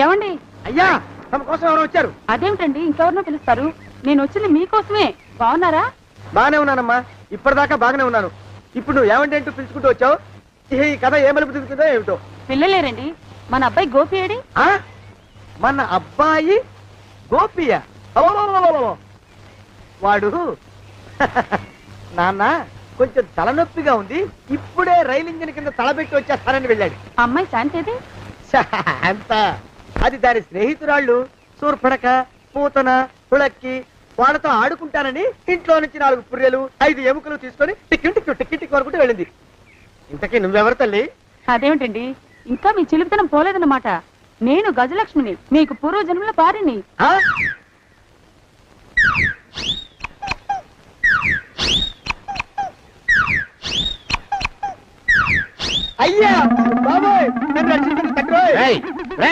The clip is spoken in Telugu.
ఏమండి? అయ్యా, తమ కోసం ఎవరో వచ్చారు. అదేమిటండి ఇంకెవరినో పిలుస్తారు? నేను వచ్చింది మీకోసమే. బాగున్నారా? బాగానే ఉన్నానమ్మా, ఇప్పటిదాకా బాగానే ఉన్నాను. ఇప్పుడు నువ్వు ఏమంటే అంటూ పిలుచుకుంటూ వచ్చావు. ఈ కథ ఏ మలుపు తిరుగుతుందో ఏమిటో. పిల్లలేరండి. మన అబ్బాయి గోపి ఏడి? మన అబ్బాయి గోపియ? వాడు నాన్న కొంచెం తలనొప్పిగా ఉంది, ఇప్పుడే రైలు ఇంజిన్ కింద తలబెట్టి వచ్చేస్తానని వెళ్ళాడు. అమ్మాయి శాంతేది? అంత అది దాని స్నేహితురాళ్ళు సూర్పడక, పూతన, పుళక్కి వాళ్ళతో ఆడుకుంటానని ఇంట్లో నుంచి 4 పుర్రెలు 5 ఎముకలు తీసుకొని టిక్కి కొనుక్కుంటూ వెళ్ళింది. ఇంతకీ నువ్వెవరు తల్లి? అదేమిటండి ఇంకా మీ చిలుపుతనం పోలేదన్నమాట. నేను గజలక్ష్మిని, మీకు పూర్వజన్మల భార్యని. అయ్యా బాబోయ్, నన్ను రక్షించండి తండ్రి.